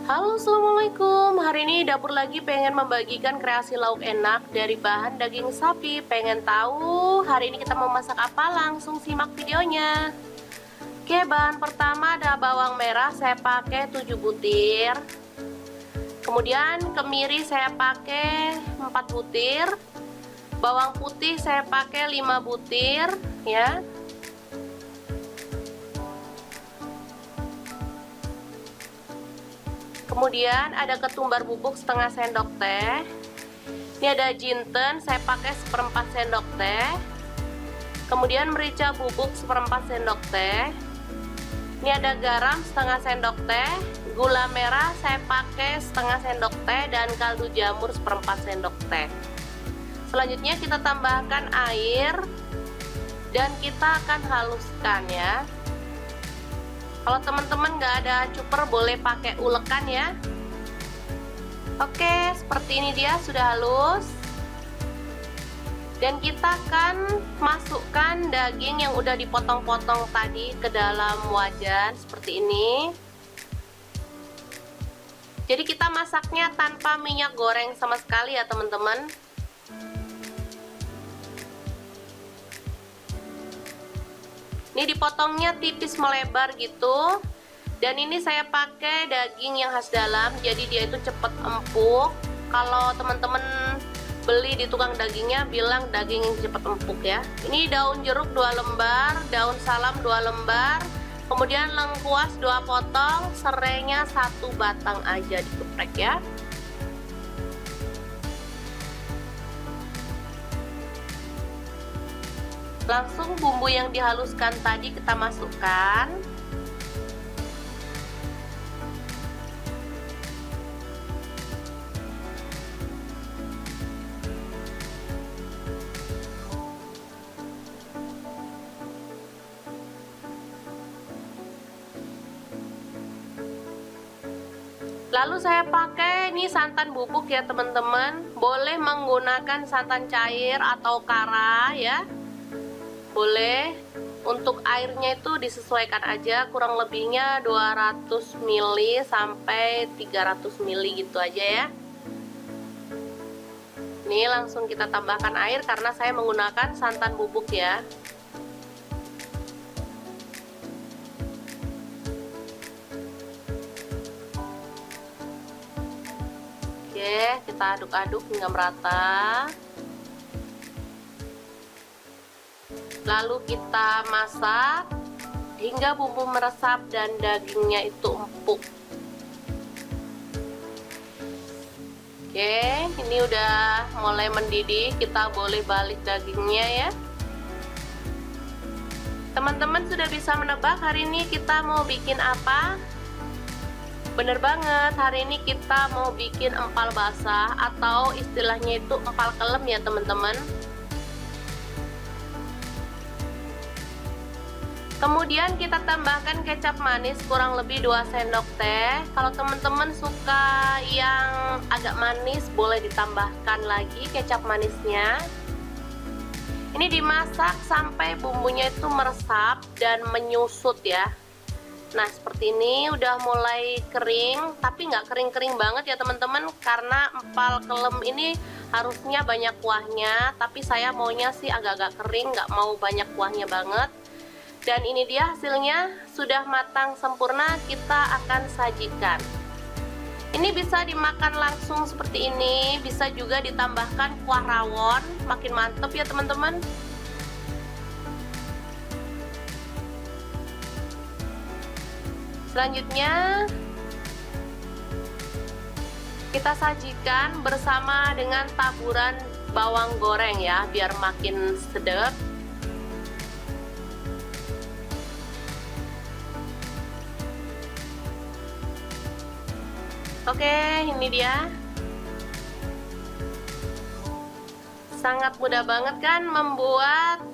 Halo, assalamualaikum. Hari ini dapur lagi pengen membagikan kreasi lauk enak dari bahan daging sapi. Pengen tahu hari ini kita mau masak apa? Langsung simak videonya. Oke, bahan pertama ada bawang merah, saya pakai 7 butir. Kemudian kemiri saya pakai 4 butir. Bawang putih saya pakai 5 butir ya. Kemudian ada ketumbar bubuk setengah sendok teh. Ini ada jinten, saya pakai 1/4 sendok teh. Kemudian merica bubuk 1/4 sendok teh. Ini ada garam setengah sendok teh. Gula merah saya pakai setengah sendok teh. Dan kaldu jamur 1/4 sendok teh. Selanjutnya kita tambahkan air. Dan kita akan haluskan ya. Kalau teman-teman nggak ada chopper boleh pakai ulekan ya. Oke, seperti ini dia sudah halus. Dan kita akan masukkan daging yang udah dipotong-potong tadi ke dalam wajan seperti ini. Jadi kita masaknya tanpa minyak goreng sama sekali ya teman-teman. Ini dipotongnya tipis melebar gitu. Dan ini saya pakai daging yang khas dalam, jadi dia itu cepet empuk. Kalau teman-teman beli di tukang dagingnya bilang daging yang cepet empuk ya. Ini daun jeruk 2 lembar, daun salam 2 lembar, kemudian lengkuas 2 potong, serainya 1 batang aja dikeprek ya. Langsung bumbu yang dihaluskan tadi kita masukkan. Lalu saya pakai ini santan bubuk ya teman-teman. Boleh menggunakan santan cair atau kara ya. Boleh. Untuk airnya itu disesuaikan aja, kurang lebihnya 200 ml sampai 300 ml gitu aja ya. Ini langsung kita tambahkan air karena saya menggunakan santan bubuk ya. Oke, kita aduk-aduk hingga merata. Lalu kita masak hingga bumbu meresap dan dagingnya itu empuk. Oke, ini udah mulai mendidih, kita boleh balik dagingnya ya. Teman-teman sudah bisa menebak hari ini kita mau bikin apa? Bener banget, hari ini kita mau bikin empal basah atau istilahnya itu empal kelem ya teman-teman. Kemudian kita tambahkan kecap manis kurang lebih 2 sendok teh. Kalau teman-teman suka yang agak manis boleh ditambahkan lagi kecap manisnya. Ini dimasak sampai bumbunya itu meresap dan menyusut ya. Nah seperti ini udah mulai kering, tapi nggak kering-kering banget ya teman-teman, karena empal kelem ini harusnya banyak kuahnya, tapi saya maunya sih agak-agak kering, nggak mau banyak kuahnya banget. Dan ini dia hasilnya, sudah matang sempurna, kita akan sajikan. Ini bisa dimakan langsung seperti ini, bisa juga ditambahkan kuah rawon, makin mantep ya teman-teman. Selanjutnya kita sajikan bersama dengan taburan bawang goreng ya, biar makin sedap. Oke, ini dia. Sangat mudah banget kan membuat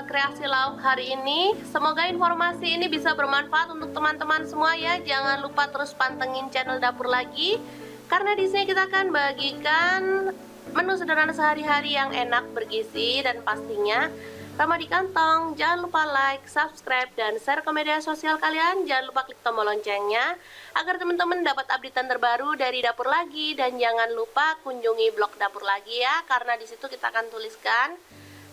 kreasi lauk hari ini. Semoga informasi ini bisa bermanfaat untuk teman-teman semua ya. Jangan lupa terus pantengin channel dapur lagi, karena di sini kita akan bagikan menu sederhana sehari-hari yang enak, bergizi, dan pastinya sama di kantong. Jangan lupa like, subscribe, dan share ke media sosial kalian. Jangan lupa klik tombol loncengnya agar teman-teman dapat updatean terbaru dari Dapur Lagi. Dan jangan lupa kunjungi blog Dapur Lagi ya, karena di situ kita akan tuliskan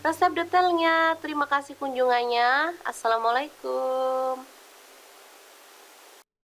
resep detailnya. Terima kasih kunjungannya. Assalamualaikum.